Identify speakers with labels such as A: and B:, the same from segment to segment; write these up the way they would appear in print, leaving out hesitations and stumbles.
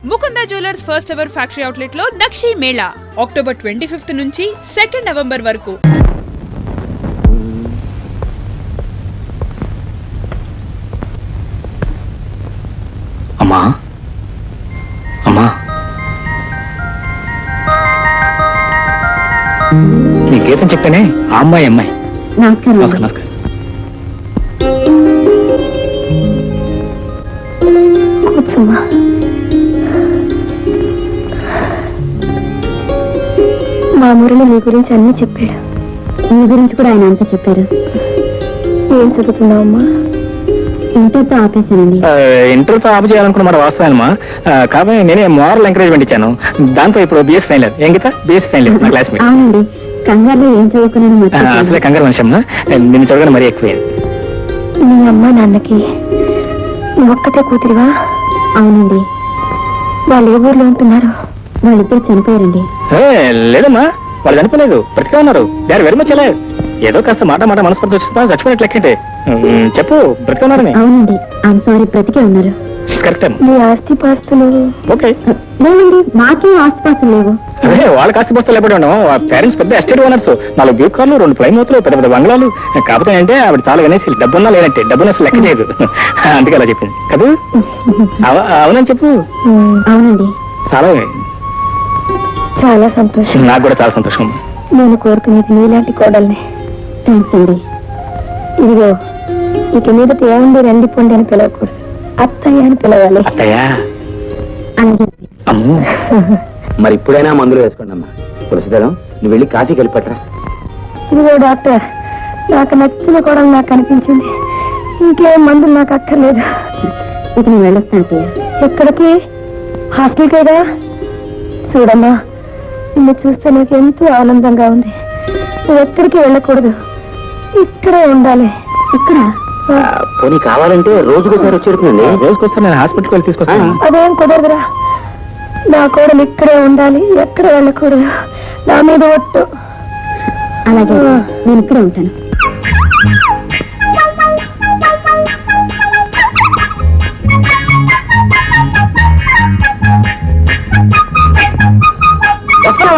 A: Mukunda jewellers first ever factory outlet లో నక్షి Mela October 25 నుంచి 2 November వరకు.
B: అమ్మా అమ్మా, నీ గీతం చెప్పానే ఆ అమ్మాయి.
C: నమస్కారం.
B: నమస్కారం.
C: కూర్చోమ్మా. మా మురళి మీ గురించి అన్నీ చెప్పాడు. మీ గురించి కూడా ఆయన అంతా చెప్పారు. ఏం చదువుతున్నావమ్మా? ఇంటర్తో ఆపేశానండి.
B: ఇంటర్తో ఆపు చేయాలనుకున్న వాస్తవమా, కాబట్టి నేనే మోరల్ ఎంకరేజ్మెంట్ ఇచ్చాను. దాంతో ఇప్పుడు బిఎస్ ఫైనల్. ఏం గీత? బిఎస్ ఫైనల్ నా క్లాస్మేట్.
C: అవునండి. కంగారులో ఏం చదువుకున్నాను?
B: అసలే కంగారు మనిషి అమ్మా, నిన్ను చదవగానే మరీ ఎక్కువ.
C: మీ అమ్మ నాన్నకి నువ్వు ఒక్కతే కూతురివా? అవునండి. వాళ్ళు ఏ ఊర్లో ఉంటున్నారు? వాళ్ళిద్దరు చనిపోయారండి.
B: లేదమ్మా, వాళ్ళు చనిపోలేదు, బ్రతికే ఉన్నారు. They are very much alive. ఏదో కాస్త మాట మనస్పర్ధ వచ్చిందా, చచ్చిపోయినట్లు లెక్కంటే. చెప్పు, బ్రతికే ఉన్నారని.
C: అవునండి, ఐఎమ్ సారీ, బ్రతికే ఉన్నారు.
B: కరెక్ట్.
C: మీ ఆస్తి పాస్తులు?
B: ఓకే.
C: లేవండి, మాకేం ఆస్తి పాస్తులు లేవు.
B: అదే వాళ్ళకి ఆస్తి పుస్తకాలు ఎప్పుడు ఉండవు. పేరెంట్స్ పెద్ద ఎస్టేట్ ఓనర్స్, 4 బ్యూ కార్లు, 2 ఫ్లైమూతులు, పెద్ద పెద్ద బంగ్లాలు. కాకపోతే అంటే ఆవిడ చాలా అనేసి డబ్బున్నా లేనట్టే, డబ్బున్న అసలు లెక్క చేయదు. అందుకే అలా చెప్పింది కదా. అవునని చెప్పు.
C: అవునండి.
B: చాలా
C: చాలా సంతోషం.
B: నాకు కూడా చాలా సంతోషం.
C: నేను కోరుకునేది నీలాంటి కోడల్ని. థ్యాంక్స్ అండి. ఇదిగో, ఇక మీద ఏముంది రండి పొండి అని పిలవకూడదు, అత్తయ్య అని పిలవాలి.
B: అత్తయ్యా?
C: అలాగే.
B: అమ్మో.
D: మరి ఇప్పుడైనా మందులు వేసుకోండి అమ్మా. పులసిదరం, నువ్వు వెళ్ళి కాఫీ కలిపట్రా.
C: ఇదిగో డాక్టర్, నాకు నచ్చిన కోడలు నాకు అనిపించింది. ఇంకేం మందులు నాకు అక్కర్లేదు. ఇక నేను వెళ్ళొస్తాను అత్తయ్య. ఎక్కడికి? హాస్టల్ కదా. చూడమ్మా, నిన్ను చూస్తే నాకు ఎంతో ఆనందంగా ఉంది. నువ్వు ఎక్కడికి వెళ్ళకూడదు, ఇక్కడే ఉండాలి. ఇక్కడ
D: పోనీ కావాలంటే రోజుకోసారి వచ్చేడుతుందండి.
B: రోజుకొస్తాను, నేను హాస్పిటల్కి వెళ్ళి తీసుకొస్తాను.
C: అదేం కుదరదురా. నా కోడలు ఇక్కడే ఉండాలి, ఎక్కడ వెళ్ళకూడదు. నా మీద ఒట్టు. అలాగే, నేను ఇక్కడే ఉంటాను.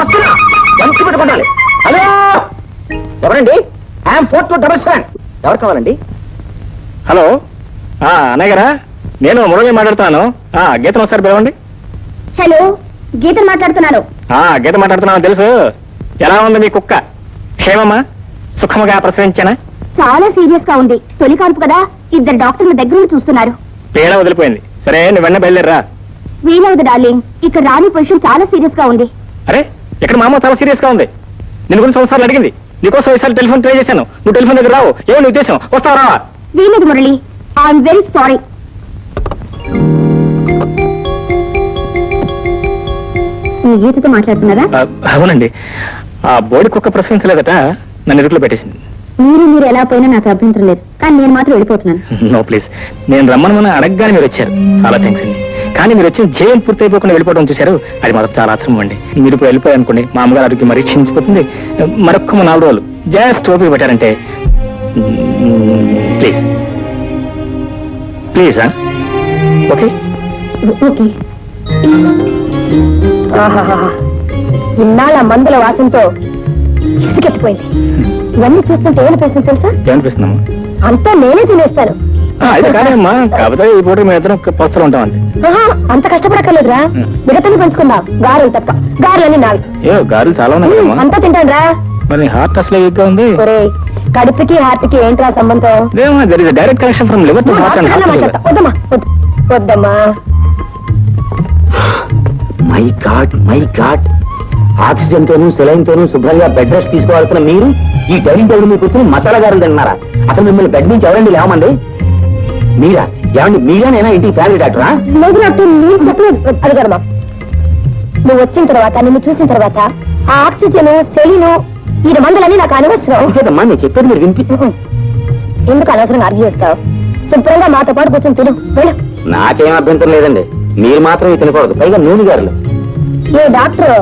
D: వస్తున్నా, మంచి పెట్టుకోండి. హలో, ఎవరండి? ఐఎమ్ 4277. ఎవరు కావాలండి?
B: హలో, అన్నయ్య గారా? నేను మురళి మాట్లాడుతున్నాను. గీతం ఒకసారి పిలవండి.
C: హలో, గీతను మాట్లాడుతున్నాను.
B: గీత మాట్లాడుతున్నాను, తెలుసు. ఎలా ఉంది మీ కుక్క? క్షేమమ్మా? సుఖముగా ప్రసవించానా?
C: చాలా సీరియస్ గా ఉంది. తొలి కాన్పు కదా, 2 డాక్టర్ల దగ్గర నుండి చూస్తున్నారు.
B: పీడ వదిలిపోయింది. సరే, నువ్వు వెన్న బయలుదేరరా.
C: వీలవదు డార్లింగ్, ఇక్కడ రాని పొజిషన్ చాలా సీరియస్ గా ఉంది.
B: అరే, ఇక్కడ మా అమ్మ చాలా సీరియస్ గా ఉంది. నేను గురించి సంవత్సరాలు అడిగింది. నీకోసం ఈసారి టెలిఫోన్ ట్రై చేశాను. నువ్వు టెలిఫోన్ దగ్గర రావు. ఏమో నీ ఉద్దేశం? వస్తావా?
C: వీలదు మురళి, ఐఎమ్ వెరీ సారీ. మీ గీతతో మాట్లాడుతున్నారా?
B: అవునండి. ఆ బోడి కుక్క ప్రసవించలేదట, నన్ను ఇరుకులో పెట్టేసింది.
C: మీరు ఎలా పోయినా నాకు అభ్యంతరం లేదు, కానీ నేను మాత్రం వెళ్ళిపోతున్నాను.
B: నో ప్లీజ్, నేను రమ్మని అడగగానే మీరు వచ్చారు. చాలా థ్యాంక్స్ అండి. కానీ మీరు వచ్చిన జయం పూర్తి అయిపోకుండా వెళ్ళిపోవడం చూశారు, అది మాత్రం చాలా అర్థం అండి. మీరు ఇప్పుడు వెళ్ళిపోయారు అనుకోండి, మా అమ్మగారు ఆరోగ్యం మరీ క్షీణించిపోతుంది. మరొక్క 4 రోజులు జస్ట్ ఓపిక పెట్టారంటే ప్లీజ్ ప్లీజ్. Okay
C: okay. ఇన్నాళ్ళ మందుల వాసనతో ఇసుకెత్తిపోయింది. ఇవన్నీ చూస్తుంటే ఏమనిపిస్తుంది తెలుసా?
B: ఏమనిపిస్తున్నాము?
C: అంతా నేనే తినేస్తాను.
B: అయితే కాదేమ్మా, కాకపోతే ఈ పూట మేము ఇద్దరం పస్తులు ఉంటాం అంతే.
C: అంత కష్టపడక్కర్లేదురా, మిగతాన్ని పంచుకుందాం. గారెలు తప్ప, గారెలన్నీ నావి.
B: ఏ గారెలు చాలా ఉన్నాయి.
C: అంతా తింటాను రా.
B: మరి హార్ట్ అసలు వీక్గా ఉంది.
C: కడుపుకి హార్ట్కి ఏంట్రా సంబంధం?
B: Direct connection from liver to heart and heart.
C: వద్దమ్మా, వద్దమ్మా.
D: My God, my God. Oxygen తోనూ సెలైన్ తోనూ శుభ్రంగా బెడ్ రెస్ట్ తీసుకోవాల్సిన మీరు ఈ డైనింగ్ టేబుల్ మీద కూర్చొని మసాలా గారులు తిన్నారా? అసలు మిమ్మల్ని బెడ్ నుంచి ఎవరండి లేవమండి? మీరా? ఏమండి మీరేనైనా ఇంటికి ఫ్యామిలీ డాక్టరా?
C: లేదు నాకు నేను చెప్పలేదు. అది కదమ్మా, నువ్వు వచ్చిన తర్వాత, నిన్ను చూసిన తర్వాత ఆ ఆక్సిజన్ సెలీను ఈ మందులన్నీ నాకు అనవసరం.
D: లేదమ్మా, నేను చెప్పేది మీరు వినిపి.
C: ఎందుకు అనవసరంగా ఆర్గ్యూ చేస్తావు? శుభ్రంగా మాతో పాటు కూర్చొని తిను, వెళ్ళు.
D: నాకేం అభ్యంతరం లేదండి, మీరు మాత్రం తినకూడదు. పైగా నూనె గారులు.
C: ఏ డాక్టర్,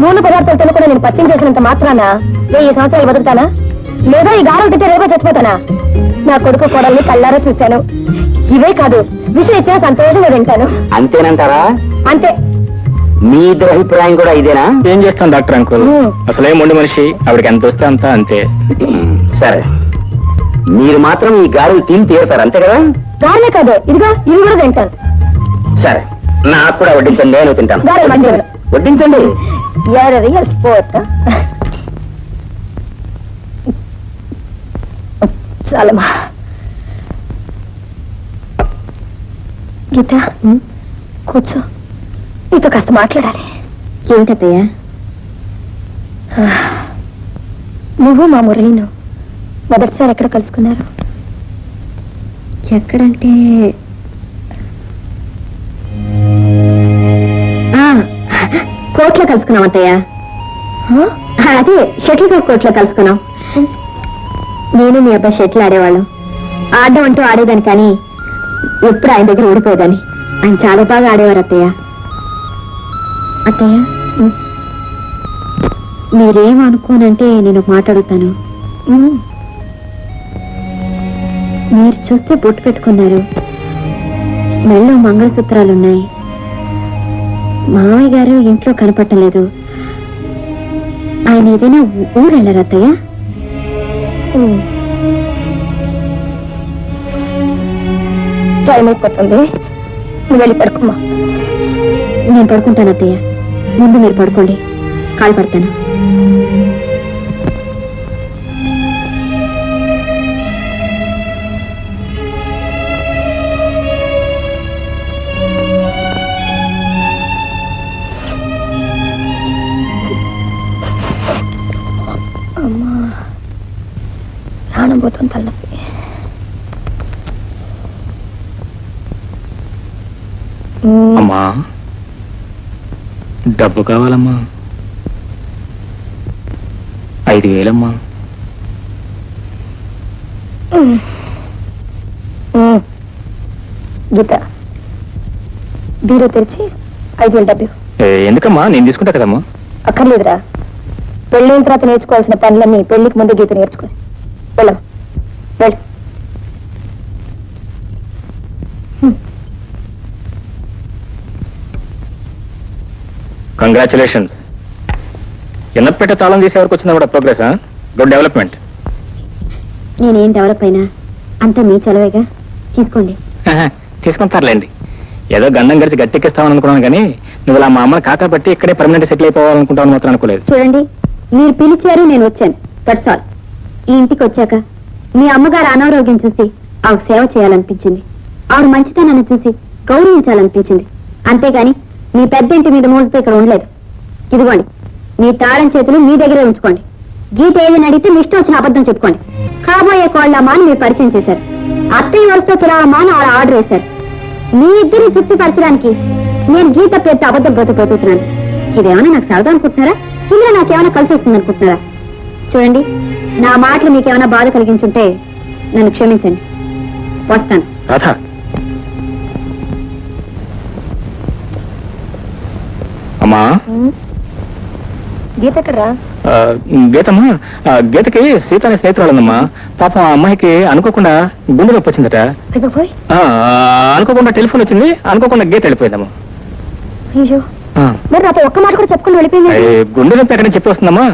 C: నూనె పదార్థాలు తినకుండా నేను పచ్చం చేసినంత మాత్రాన 1000 సంవత్సరాలు బతుకుతానా? లేదా ఈ గారం తింటే రేపో చచ్చిపోతానా? నా కొడుకు కోడల్ని కళ్ళారా చూశాను. ఇవే కాదు, విషయం ఇచ్చినా సంతోషంగా తింటాను.
D: అంతేనంటారా?
C: అంతే.
D: మీ ఇద్దరి అభిప్రాయం కూడా ఇదేనా?
B: ఏం చేస్తాం డాక్టర్ అంకుల్, అసలే మొండి మనిషి, ఆవిడకి ఎంత వస్తే అంత అంతే.
D: సరే, మీరు మాత్రం ఈ గారెలు తిని తీరుతారు అంతే కదా?
C: గారెలే కాదు, ఇదిగా ఇవి కూడా తింటాను.
D: సరే, నాకు కూడా వడ్డించండి, నేను తింటాను.
C: గారెలు మంచిగా
D: వడ్డించండి.
C: Real sport. చాలమ్మా. గీత, కూర్చో, నీతో కాస్త మాట్లాడాలి. ఏమిటత్తయ్యా? నువ్వు మా మురళీను మొదటిసారి ఎక్కడ కలుసుకున్నారు? ఎక్కడంటే కోర్టులో కలుసుకున్నాం అత్తయ్య. అదే షటిల్ కోర్టులో కలుసుకున్నాం. నేను మీ అబ్బాయి షటిల్ ఆడేవాళ్ళం. ఆడడం అంటూ ఆడేదాన్ని, కానీ ఎప్పుడు ఆయన దగ్గర ఓడిపోదని. ఆయన చాలా బాగా ఆడేవారు అత్తయ్య. అత్తయ్య, మీరేమనుకోనంటే నేను మాట్లాడుతాను. మీరు చూస్తే బొట్టు పెట్టుకున్నారు, మెళ్ళో మంగళసూత్రాలున్నాయి. మామయ్య గారు ఇంట్లో కనపట్టలేదు. ఆయన ఏదైనా ఊరు వెళ్ళారు అత్తయ్య? టైం అయిపోతుంది, నువ్వు వెళ్ళి పడుకోమ్మా. నేను పడుకుంటాను అత్తయ్య, ముందు మీరు పడుకోండి, కాలు పడతాను. అమ్మా, ప్రాణం పోతుంది, తలనొప్పి.
B: అమ్మా, డబ్బు కావాలమ్మా. 5,000
C: గీత, బీరో తెరిచి 5,000 డబ్బు.
B: ఎందుకమ్మా, నేను తీసుకుంటా కదమ్మా.
C: అక్కర్లేదురా, పెళ్ళైన తర్వాత నేర్చుకోవాల్సిన పనులన్నీ పెళ్లికి ముందు గీత నేర్చుకుని వెళ్ళం. వెళ్ళు.
B: కంగ్రాచులేషన్స్. ఎన్నపెట్ట తాళం చేసే వరకు వచ్చిందా కూడా ప్రోగ్రెస్. Good development.
C: నేనేం డెవలప్ అయినా అంతా మీ చలవేగా, తీసుకోండి.
B: తీసుకుంటారులేండి. ఏదో గండం గడిచి గట్టెక్కిస్తామని అనుకున్నాను, కానీ నువ్వు ఇలా మా అమ్మని కాకా పట్టి ఇక్కడే పర్మనెంట్ సెటిల్ అయిపోవాలనుకుంటాను మాత్రం అనుకోలేదు.
C: చూడండి, మీరు పిలిచారు, నేను వచ్చాను, దట్స్ ఆల్. ఈ ఇంటికి వచ్చాక మీ అమ్మగారు అనారోగ్యం చూసి ఆవిడ సేవ చేయాలనిపించింది, ఆవిడ మంచితనాన్ని చూసి గౌరవించాలనిపించింది. అంతేగాని మీ పెద్ద ఇంటి మీద మోజుతో ఇక్కడ ఉండలేదు. ఇదిగోండి, మీ తాళం చేతులు మీ దగ్గరే ఉంచుకోండి. గీత ఏదైనా అడిగితే మీ ఇష్టం వచ్చిన అబద్ధం చెప్పుకోండి. కాబోయే కోళ్ళమ్మా అని మీరు పరిచయం చేశారు. అత్తయ్య వస్తే పిలవమ్మా అని ఆర్డర్ వేశారు. మీ ఇద్దరిని తృప్తిపరచడానికి నేను గీత పేరుతో అబద్ధం బ్రతపోతున్నాను. ఇదేమైనా నాకు సరదా అనుకుంటున్నారా? ఇందులో నాకేమైనా కలిసి వస్తుంది అనుకుంటున్నారా? చూడండి, నా మాటలు మీకేమైనా బాధ కలిగించుంటే నన్ను క్షమించండి. వస్తాను.
B: అమ్మా,
C: గీత ఎక్కడరా?
B: గీతమ్మా, గీతకి సీత అనే స్నేహితురాలమ్మా. పాపం ఆ అమ్మాయికి అనుకోకుండా గుండె నొప్పి వచ్చిందట. అనుకోకుండా టెలిఫోన్ వచ్చింది, అనుకోకుండా గీత వెళ్ళిపోయిందమ్మా.
C: అయ్యో, మరి నాతో ఒక్క మాట కూడా చెప్పుకుని వెళ్ళిపోయింది.
B: గుండె నొప్పి ఎక్కడైనా చెప్పి వస్తుందమ్మా.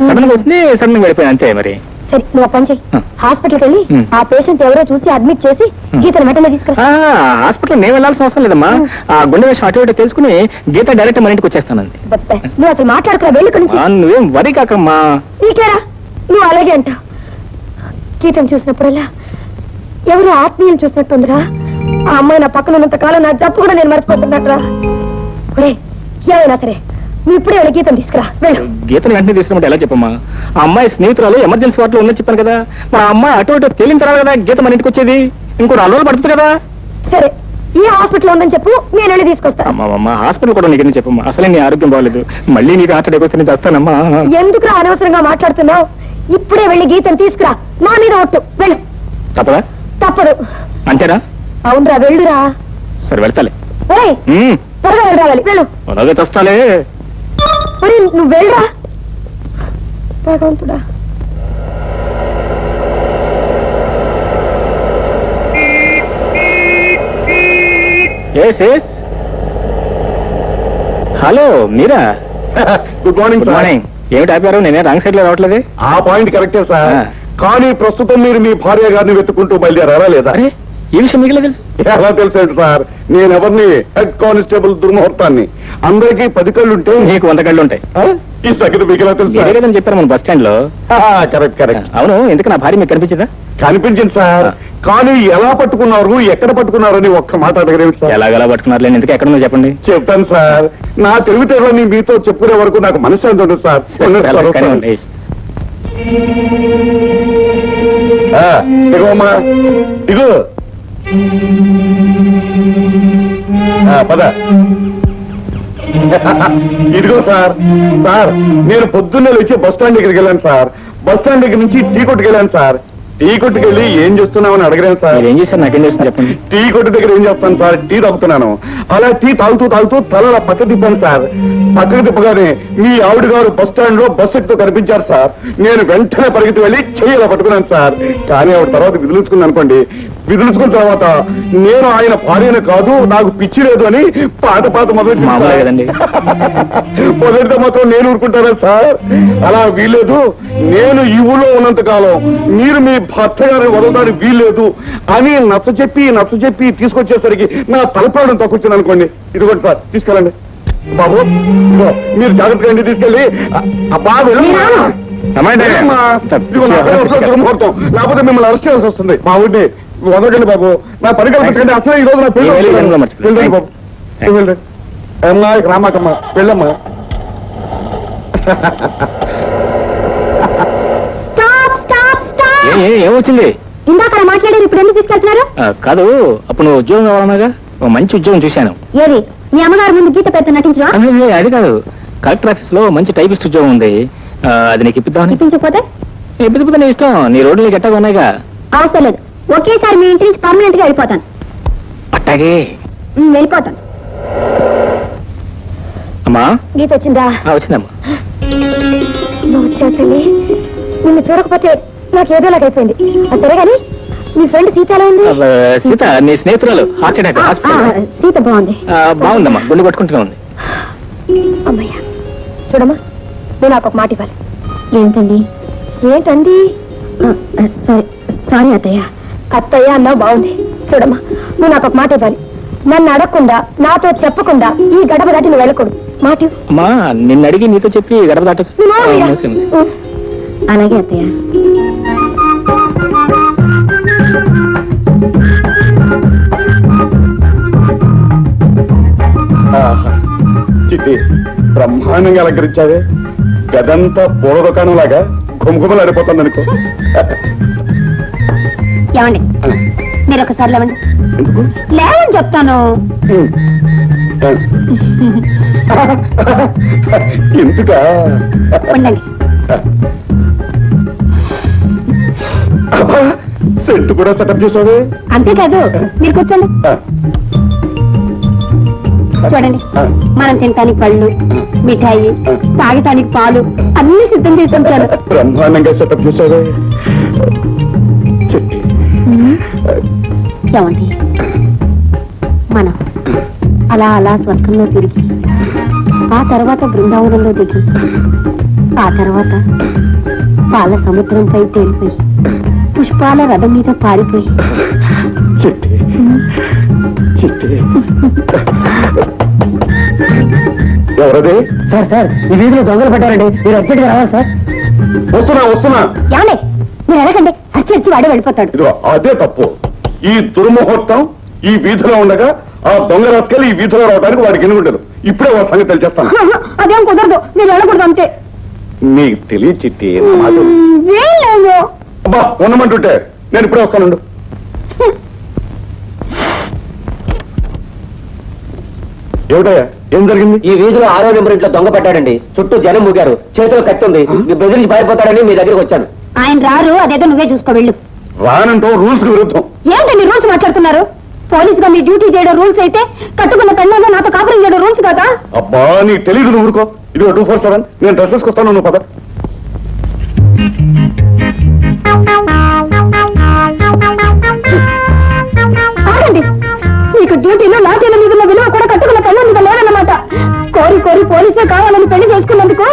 B: సడన్ గా వచ్చింది, సడన్ గా వెళ్ళిపోయింది అంతే. మరి
C: సరే, నువ్వు పని చెయ్యి, హాస్పిటల్కి వెళ్ళి ఆ పేషెంట్ ఎవరో చూసి అడ్మిట్ చేసి గీతను వెంటనే తీసుకురా.
B: హాస్పిటల్ నేను వెళ్ళాల్సిన అవసరం లేదమ్మా. ఆ గుండె విషయం అటు ఇటు తెలుసుకుని గీత డైరెక్ట్ మన ఇంటికి వచ్చేస్తానండి.
C: నువ్వు అసలు మాట్లాడుకురా, వెళ్ళి నుంచి.
B: నువ్వేం వరి కాకమ్మా.
C: నీకేరా, నువ్వు అలాగే అంట. గీతను చూసినప్పుడల్లా ఎవరు ఆత్మీయులు చూసినట్టుందిరా. ఆ అమ్మాయి నా పక్కన ఉన్నంత కాలం నా జబ్బు కూడా నేను మర్చిపోతున్నట్రా. ఒరే, ఏమైనా సరే నువ్వు ఇప్పుడే వెళ్ళి గీతను తీసుకురా, వెళ్ళు.
B: గీతను వెంటనే తీసుకున్నట్టు ఎలా చెప్పమ్మా? ఆ అమ్మాయి స్నేహితురాలు ఎమర్జెన్సీ వార్డులో ఉందని చెప్పాను కదా. మరి ఆ అమ్మాయి అటు ఇటు తేలిన తర్వాత కదా గీత మన ఇంటికి వచ్చేది. ఇంకో 4 రోజులు పడుతుంది కదా.
C: సరే, ఈ హాస్పిటల్ ఉందని చెప్పు, నేను వెళ్ళి తీసుకొస్తాను.
B: అమ్మా, హాస్పిటల్ కూడా నీకు చెప్పమ్మా. అసలే నీ ఆరోగ్యం బాగలేదు, మళ్ళీ నీకు హార్ట్ అటాక్ వస్తే నేను చేస్తానమ్మా.
C: ఎందుకురా అనవసరంగా మాట్లాడుతున్నావు? ఇప్పుడే వెళ్ళి గీతను తీసుకురా, నా మీద ఒట్టు, వెళ్ళు.
B: తప్పదా?
C: తప్పదు.
B: అంతేనా?
C: అవునరా, వెళ్ళురా.
B: సరే, వెళ్తాలే.
C: త్వరగా వెళ్ళి రావాలి, వెళ్ళు.
B: అలాగే తెస్తాలే.
C: మరి నువ్వు వెళ్ళరా. భగవంతుడా.
B: హలో మీరా?
E: Good morning
B: good morning. ఏమిటి ఆపారు? నేనే రాంగ్ సైడ్ లో రావట్లేదు.
E: ఆ పాయింట్ కరెక్టే సార్. కానీ ప్రస్తుతం మీరు మీ భార్య గారిని వెతుకుంటూ బయలుదేరారా లేదా?
B: అరే ఈ విషయం మీకు తెలుసు?
E: ఎలా తెలుసండి సార్? నేను ఎవరిని? హెడ్ కానిస్టేబుల్ దుర్ముహూర్తాన్ని. అందరికీ 10 కళ్ళుంటే
B: నీకు 100 కళ్ళు ఉంటాయి.
E: ఈ సంగతి మీకు ఎలా తెలుసు?
B: మీరే కదని చెప్పారు మన బస్ స్టాండ్ లో.
E: Correct correct.
B: అవును, ఎందుకు నా భార్య మీకు కనిపించదా?
E: కనిపించింది సార్. కానీ ఎలా పట్టుకున్నారు, ఎక్కడ పట్టుకున్నారు అని ఒక్క మాట అడగరేమి సార్?
B: ఎలాగలా పట్టుకున్నారు లేని ఎందుకు ఎక్కడుందో చెప్పండి.
E: చెప్తాను సార్. నా తెలివితేటలని మీతో చెప్పుకునే వరకు నాకు మనశ్శాంతి ఉండదు సార్.
B: కానివ్వండి.
E: ఇగోమ్మా ఇగో. పద. ఇదిగో సార్. సార్ నేను పొద్దున్నే లేచి బస్ స్టాండ్ దగ్గరికి వెళ్ళాను సార్. బస్ స్టాండ్ దగ్గర నుంచి టీ కొట్టుకు వెళ్ళాను సార్. టీ కొట్టుకు వెళ్ళి ఏం చేస్తున్నామని అడగలేను సార్.
B: మీరు ఏం చేశారు నాకేం చేస్తుంది చెప్పండి.
E: టీ కొట్టు దగ్గర ఏం చేస్తాను సార్? టీ తాగుతున్నాను. అలా టీ తాగుతూ తాగుతూ తల పక్క తిప్పాను సార్. పక్కకు తిప్పగానే మీ ఆవిడ గారు బస్ స్టాండ్ లో బస్సు ఎక్కుతూ కనిపించారు సార్. నేను వెంటనే పరిగెత్తి వెళ్ళి చెయ్యిలా పట్టుకున్నాను సార్. కానీ ఆవిడ తర్వాత విదిలించుకుంది అనుకోండి. విదిలించుకున్న తర్వాత నేను ఆయన భార్యను కాదు, నాకు పిచ్చి లేదు అని పాత మొదటి
B: మామూలే కదండి.
E: మొదటితో మాత్రం నేను ఊరుకుంటారా సార్? అలా వీల్లేదు. నేను ఈ ఊళ్ళో ఉన్నంత కాలం మీరు మీ భర్త గారిని వదలడానికి వీల్లేదు అని నచ్చ చెప్పి తీసుకొచ్చేసరికి నా తలపడం తక్కువచ్చింది అనుకోండి. ఇదిగోండి సార్, తీసుకెళ్ళండి బాబు. ఇదిగో, మీరు జాగ్రత్తగా ఇంటికి తీసుకెళ్ళి బాబు దుర్ముహూర్తం, లేకపోతే మిమ్మల్ని అరెస్ట్ చేయాల్సి వస్తుంది. మా ఊరిని వదలండి బాబు. నా పని కల్పించండి. అసలు ఈ రోజు నా పెళ్ళి బాబు. అమ్మా రామాకమ్మా వెళ్ళమ్మా.
B: ఏమొచ్చింది?
C: ఇందాక మాట్లాడారు, ఇప్పుడు ఎందుకు తీసుకెళ్తున్నారు?
B: కాదు, అప్పుడు నువ్వు ఉద్యోగం కావాలన్నాగా, ఓ మంచి ఉద్యోగం చూశాను.
C: ఏది? మీ అమ్మగారు ముందు గీత పెద్ద నటించరా?
B: అది కాదు, కలెక్టర్ ఆఫీస్ లో మంచి టైపిస్ట్ ఉద్యోగం ఉంది. అది నీకు ఇప్పిద్దామని.
C: ఇప్పించకపోతే?
B: ఇప్పితే నీ ఇష్టం. నీ రోడ్లు నీకు ఎట్టగా ఉన్నాయిగా.
C: అవసరం లేదు. ఒకేసారి మీ ఇంటి నుంచి పర్మనెంట్ గా వెళ్ళిపోతాను.
B: అట్టాగే
C: వెళ్ళిపోతాను.
B: అమ్మా
C: గీత వచ్చిందా?
B: వచ్చిందమ్మా.
C: నువ్వు వచ్చావు తల్లి. నిన్ను చూడకపోతే నాకు ఏదోలాగైపోయింది. సరే గాని మీ ఫ్రెండ్ సీత ఎలా ఉంది?
B: సీత నీ స్నేహితురాలు హార్ట్ అటాక్ హాస్పిటల్.
C: సీత బాగుంది.
B: బాగుందమ్మా, గుండె కొట్టుకుంటూనే ఉంది.
C: అమ్మయ్య, చూడమ్మా, నువ్వు నాకు ఒక మాట ఇవ్వాలి. ఏంటండి? ఏంటండి? సారీ అత్తయ్య. అత్తయ్య అన్నావు బాగుంది. చూడమ్మా, నువ్వు నాకు ఒక మాట ఇవ్వాలి. నన్ను అడగకుండా, నాతో చెప్పకుండా ఈ గడప దాటి నువ్వు వెళ్ళకూడదు. మాట
B: అమ్మా, నిన్ను అడిగి నీతో చెప్పి గడప దాటొచ్చు.
C: అలాగే అత్తయ్య.
E: చిట్టి, బ్రహ్మాండంగా అలంకరించావే. గదంతా పూల దుకాణం లాగా గుమగుమలు ఆడిపోతుంది అనుకో.
C: ఏమండి, మీరు ఒకసారి లేవండి.
E: ఎందుకు?
C: లేవని చెప్తాను.
E: ఎందుకా?
C: ఉండండి.
E: సెంటు కూడా సెటప్ చేసావే.
C: అంతేకాదు, మీరు కూర్చోండి. చూడండి, మనం తినటానికి పళ్ళు, మిఠాయి, తాగటానికి పాలు అన్ని సిద్ధం చేసి ఉంచాను.
E: బ్రహ్మాండంగా సెటప్ చేసావే.
C: ఏమండి, మనం అలా అలా స్వర్గంలో తిరిగి, ఆ తర్వాత బృందావనంలో దిగి, ఆ తర్వాత పాల సముద్రంపై తేలిపోయి, పుష్పాల రథం మీద పారిపోయి.
E: చిట్టి చిట్టి. ఎవరది?
B: సార్ ఈ వీధిలో దొంగలు పట్టారండి, మీరు అర్జెంట్ గా రావాలి సార్.
E: వస్తున్నా.
C: ఏమండి, మీరు ఎలాగండి? అచ్చి వాడే వెళ్ళిపోతాడు.
E: ఇదిగో అదే తప్పు. ఈ దుర్ముహూర్తం ఈ వీధిలో ఉండగా ఆ దొంగ రాసుకెళ్ళి ఈ వీధిలో రావడానికి వాడికి ఎన్ని ఉండదు. ఇప్పుడే వాడి సంగతి తెలిచేస్తాను.
C: అదేం కుదరదు, మీరు వెళ్ళకూడదు అంతే.
E: నీకు తెలియ చిట్టి.
C: వీళ్ళేమో.
E: అబ్బా, ఉండమంటుంటే నేను ఇప్పుడే వస్తానుండు. ఏమిటయ్యా, ఏం జరిగింది?
B: ఈ వీధిలో 6వ నెంబర్ ఇంట్లో దొంగ పట్టాడండి. చుట్టూ జనం మూగారు, చేతిలో కత్తి ఉంది. మీ బెదిరించి పారిపోతాడని మీ దగ్గరకు వచ్చాను.
C: ఆయన రారు, అదేదో నువ్వే చూసుకో వెళ్ళు.
E: రానంటూ రూల్స్ కి విరుద్ధం.
C: ఏంటండి రూల్స్ మాట్లాడుతున్నారు? పోలీసుగా మీ డ్యూటీ చేయడం రూల్స్ అయితే, కట్టుకున్న పెళ్ళంగా నాతో కాపురం చేయడం రూల్స్ కదా?
E: అబ్బా, నీకు తెలీదు, నువ్వు ఊరుకో. ఇదిగో 247, నేను డ్రెస్ వేసుకొస్తాను, నువ్వు పద.
C: ఆగండి, మీకు డ్యూటీలో లాఠీల మీద విలువ కూడా కట్టుకున్న పెళ్ళ మీద లేదన్నమాట. కోరి పోలీసే కావాలని పెళ్లి చేసుకున్నందుకు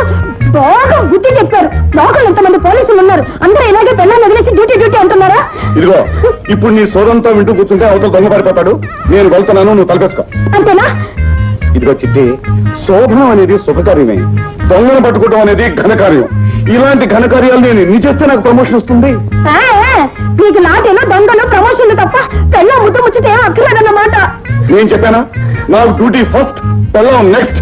C: బాగా బుద్ధి చెప్పారు. లోకల్ ఎంతమంది పోలీసులు ఉన్నారు, అందరూ ఇలాగే పెళ్ళని వదిలేసి డ్యూటీ అంటున్నారా?
E: ఇదిగో ఇప్పుడు నీ సోదంతో వింటూ కూర్చుంటే అవతల దొంగ పడిపోతాడు. నేను వెళ్తున్నాను, నువ్వు తలపేసుకో.
C: అంతేనా?
E: ఇదిగో చిట్టి, శోభనం అనేది శుభకార్యమే, దొంగను పట్టుకోవడం అనేది ఘనకార్యం. ఇలాంటి ఘనకార్యాలు నేను ఎన్ని చేస్తే నాకు ప్రమోషన్ వస్తుంది?
C: నీకు లాటేలో దొంగలు ప్రమోషన్లు తప్ప పెళ్ళ ముట్టు ముచ్చితే ఏం అక్కర్లేదన్నమాట.
E: నేను చెప్పానా, నాకు డ్యూటీ ఫస్ట్, పెళ్ళం నెక్స్ట్.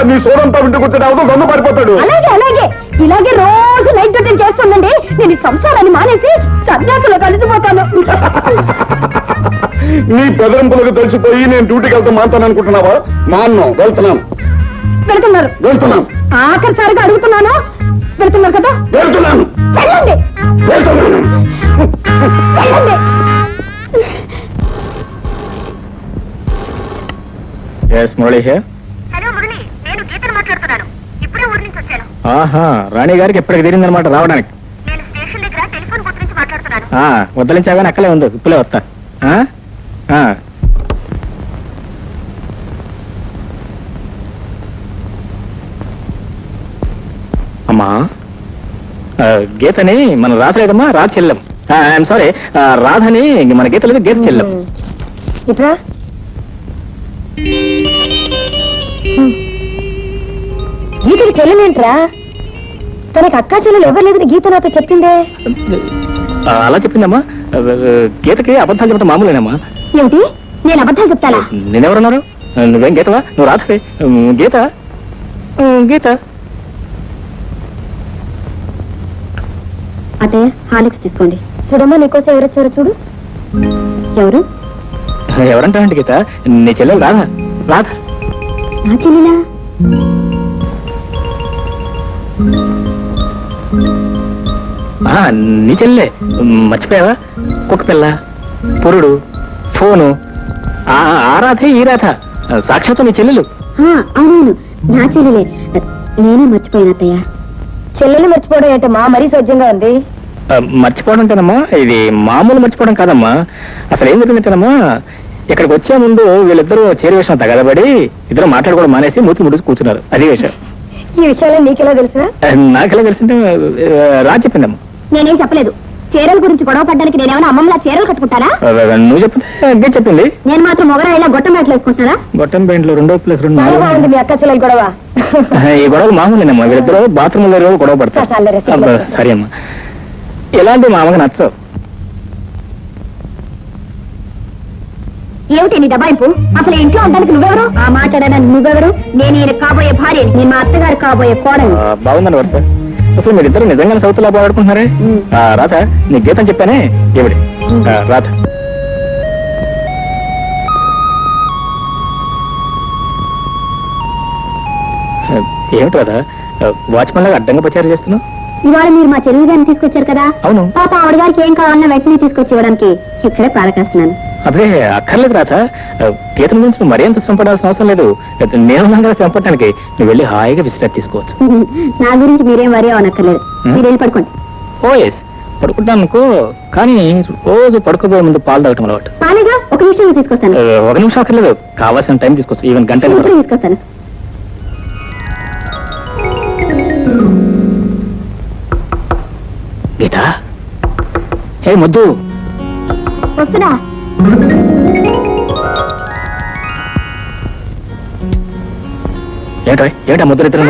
E: నీ సోదంతో వింటూ కూర్చుంటే అవతల దొంగ పడిపోతాడు.
C: అలాగే ఇలాగే రోజు నైట్ డ్యూటీ చేస్తుండండి. నేను ఈ సంసారాన్ని మానేసి సన్యాసులో కలిసిపోతాను.
E: నీ బెదరింపులకు తెలిసిపోయి నేను డ్యూటీకి వెళ్తా మానుతాను అనుకుంటున్నావా? మాన్ను, వెళ్తున్నాను.
C: వెళ్తున్నాను. ఆఖరిసారిగా అడుగుతున్నాను, వెళ్తున్నారు కదా?
E: వెళ్తున్నాను.
C: వెళ్ళండి.
B: Yes Murali here.
C: Hello Murali, నేను గీతను మాట్లాడుతున్నాను. ఇప్పుడే ఊరి నుంచి వచ్చాను.
B: ఆహా, రాణి గారికి ఎప్పటికి తీరిందనమాట రావడానికి.
C: నేను స్టేషన్ దగ్గర టెలిఫోన్ బూత్ నుంచి మాట్లాడుతున్నాను.
B: వద్దలించాగానే అక్కలే ఉంది, ఇప్పులే వస్తా. అమ్మా, గీతని మన రాధ లేదమ్మా, రాధ చెల్లెం. ఐఎమ్ సారీ, రాధని మన గీత లేదు, గీత చెల్లెం.
C: ఇట్రా. గీతకి చెల్లెలేంట్రా? తనకి అక్కా చెల్లెలు ఎవరు లేదని గీత నాతో చెప్పిందే.
B: అలా చెప్పిందమ్మా. గీతకి అబద్ధాలు చెప్పడం మామూలేనమ్మా.
C: ఏమిటి, నేను అబద్ధాలు చెప్తానా?
B: నేనెవరున్నారు? నువ్వేం గీతవా? నువ్వు రాధవే. గీత గీత.
C: అదే హాలిక్స్ తీసుకోండి. చూడమ్మా, నీకోసం ఎవరొచ్చారో చూడు. ఎవరు?
B: ఎవరంటావంటే గీత, నీ చెల్లెలు రాధ. రాధ
C: నా చెల్లెలా?
B: నీ చెల్లె. మర్చిపోయావా? కుక్క పిల్ల, పురుడు, ఫోను, ఆ రాధే ఈ రాధ, సాక్షాత్తు నీ చెల్లెలు.
C: అవును, నా చెల్లెలే. నేనే మర్చిపోయినట్టయ్యా. చెల్లెలు మర్చిపోవడం ఏంటమ్మా, మరీ సౌజ్యంగా ఉంది.
B: మర్చిపోవడం అంటేనమ్మా, ఇది మామూలు మర్చిపోవడం కాదమ్మా. అసలు ఏం జరిగిందంటేనమ్మా, ఇక్కడికి వచ్చే ముందు వీళ్ళిద్దరూ చేరే విషయం తగదబడి ఇద్దరు మాట్లాడుకోవడం మానేసి మూతి ముడిచి కూర్చున్నారు. అదే విషయం.
C: ఈ విషయాలు నీకెలా తెలుసా?
B: నాకెలా తెలిసింటే రా చెప్పిందమ్మా.
C: నేనేం చెప్పలేదు. చీరల గురించి గొడవ పడ్డానికి నేనేమైనా అమ్మమ్మలా చీరలు కట్టుకుంటానా?
B: నువ్వు చెప్తే చెప్పింది.
C: నేను మాత్రం మొగరాయిలా గొట్టం బ్యాట్లు వేసుకుంటానా?
B: గొట్టం పెయింట్లో 2+2
C: మీ అక్క చెల్లెలు గొడవ.
B: ఈ గొడవ మామూలేనమ్మా, వీళ్ళిద్దరూ బాత్రూమ్ లో గొడవ పడతారు. సరే అమ్మా, ఎలాంటి మా అమ్మకి నచ్చవు.
C: ఏమిటి నీ దబాయింపు? అసలు ఇంట్లో ఉండడానికి నువ్వెవరు? ఆ మాట్లాడడానికి నువ్వెవరు? నేను ఈయన కాబోయే భార్య, నేను మా అత్తగారు కాబోయే కోడలు.
B: బాగుందండి వరుస. అసలు మీరిద్దరు నిజంగానే సౌతులా బాడుకుంటున్నారే. రాధ, నీ గీతం చెప్పానే, ఏమిటి? రాధ, ఏమిటి రాధ వాచ్మెన్ లాగా అడ్డంగా ప్రచారం చేస్తున్నావు?
C: ఇవాళ మీరు మా చెల్లి గారిని తీసుకొచ్చారు కదా.
B: అవును.
C: పాప ఆవిడ గారికి ఏం కావాలన్నా వెంటనే తీసుకొచ్చి ఇవ్వడానికి ఇక్కడే పాలకేస్తున్నాను.
B: అదే అక్కర్లేదు రాధ, గీతం గురించి నువ్వు మరీ అంత శ్రమపడాల్సిన అవసరం లేదు. నేను కదా శ్రమపడటానికి, నువ్వు వెళ్ళి హాయిగా విశ్రాంతి తీసుకోవచ్చు.
C: నా గురించి మీరేం వరీ అవనక్కర్లేదు. మీరు వెళ్ళి పడుకోండి.
B: ఓఎస్, పడుకుంటాను అనుకో, కానీ రోజు పడుకోబోయే ముందు పాలు తాగటం అలవాటు.
C: పాలేగా, ఒక నిమిషం తీసుకొస్తాను.
B: ఒక నిమిషం అక్కర్లేదు, కావాల్సిన టైం తీసుకోవచ్చు, ఈవెన్ గంట.
C: ఇప్పుడు తీసుకొస్తాను.
B: గీత, హే ముద్దు,
C: వస్తున్నా.
B: ఏమిటా ముద్దు ఇద్దరు?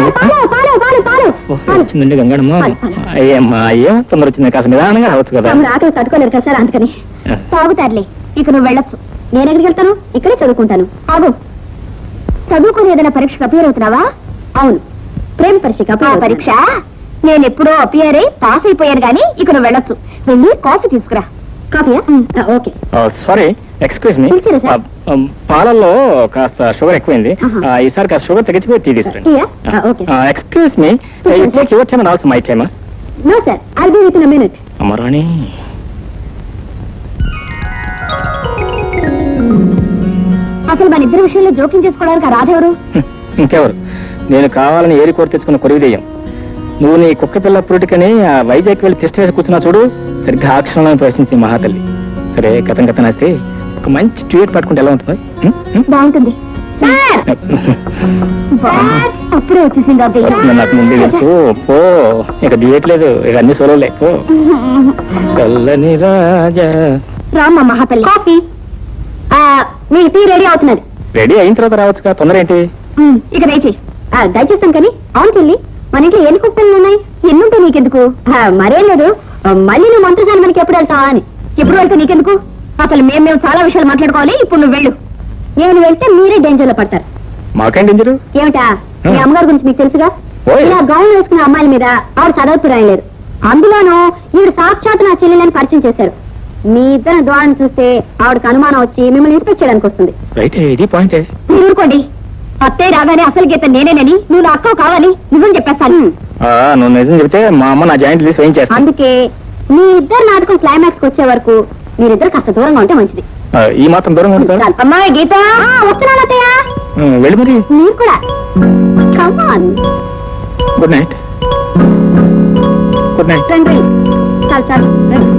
B: వచ్చిందండి గంగడమ్మ. అయ్యమ్మా, ఏం తొందర వచ్చింది, కాస్త నిదానంగా రావచ్చు కదా.
C: ఆకలి తట్టుకోలేరు కదా సార్, అందుకని. తాగుతారులే, ఇక నువ్వు వెళ్ళొచ్చు. నేను ఎక్కడికి వెళ్తాను? ఇక్కడే చదువుకుంటాను. ఆగు, చదువుకుని ఏదైనా పరీక్షకు అపియర్ అవుతున్నావా? అవును, ప్రేమ పరీక్ష. పరీక్ష నేను ఎప్పుడో అపియర్ అయి పాస్ అయిపోయాను గానీ, ఇక నువ్వు వెళ్ళొచ్చు. వెళ్ళి కాఫీ తీసుకురా. కాఫీయా? ఓకే.
B: సారీ, ఎక్స్క్యూజ్ మీ, పాలల్లో కాస్త షుగర్ ఎక్కువైంది. ఈసారి కాస్త షుగర్ తగ్గించిపోయి టీ తీసుకురండి. Excuse me, you take your time and also my time.
C: No sir, I'll be within a minute.
B: Amarani,
C: అసలు మన ఇద్దరి విషయంలో జోక్యం చేసుకోవడానికి ఆ రాధెవరు?
B: ఇంకెవరు, నేను కావాలని ఏరి కోరి తెచ్చుకున్న కొరివిదెయ్యం. నువ్వు నీ కుక్క పిల్ల పురుటికని ఆ వైజాగ్ వెళ్ళి టెస్ట్ వేసి కూర్చున్నా చూడు, సరిగ్గా ఆ క్షణంలో ప్రశ్నించింది మహాతల్లి. సరే, కథం వేస్తే ఒక మంచి ట్యూట్ పట్టుకుంటే ఎలా ఉంటుంది?
C: బాగుంటుంది. అప్పుడే వచ్చేసింది అత్తయ్య.
B: వస్తుందని నాకు ముందే తెలుసు. పో, ఇక దిగట్లేదు, ఇక అన్ని సోలోలే. పో చల్లని రాజా.
C: రామ్మ మహాతల్లి కాఫీ. మీకు టీ రెడీ అవుతున్నది.
B: రెడీ అయిన తర్వాత రావచ్చుగా, తొందర ఏంటి?
C: ఇక దయచేసి దయచేస్తాను. కానీ అవును చెల్లి, మన ఇంట్లో ఎన్ని కుక్కలు ఉన్నాయి? ఎన్నుంటాయి నీకెందుకు? మరేం లేదు, మళ్ళీ నువ్వు మంత్రసాని మనకి ఎప్పుడు వెళ్తావా అని. ఎప్పుడు వెళ్తే నీకెందుకు? అసలు మేము చాలా విషయాలు మాట్లాడుకోవాలి. ఇప్పుడు నువ్వు వెళ్ళు. నేను వెళ్తే మీరే డేంజర్ లో పడతారు.
B: మాకేం డేంజరు?
C: ఏమిటా, మీ అమ్మగారి గురించి మీకు తెలుసుగా.
B: ఓయ్.
C: ఇలా గౌన్ వేసుకున్న అమ్మాయిల మీద ఆవిడ చదవపు రాయలేరు. అందులోనూ ఈవిడ సాక్షాత్ నా చెల్లెలని పరిచయం చేశారు. మీ ఇద్దరు ద్వారాన్ని చూస్తే ఆవిడకి అనుమానం వచ్చి మిమ్మల్ని ఇన్స్పెక్ట్ చేయడానికి వస్తుంది.
B: రైట్, ఇది పాయింటే.
C: మీరు ఊరుకోండి. అత్తయ్య రాగానే అసలు గీత నేనేనని, నువ్వు నా అక్క కావాలి నిజం చెప్పేస్తాను.
B: నువ్వు నిజం చెబితే మా అమ్మ నా జాయింట్ తీసి వేయించేస్తా.
C: అందుకే మీ ఇద్దరు నాటకం క్లైమాక్స్ వచ్చే వరకు మీరిద్దరు కాస్త దూరంగా ఉంటే మంచిది.
B: ఈ మాత్రం దూరంగా ఉంటుంది సార్.
C: అమ్మాయి గీత వస్తున్నాను అత్తయ్య.
B: వెళ్ళి మరి.
C: మీరు కూడా come on.
B: Good night. Good night.
C: రండి. చాలు చాలు రండి.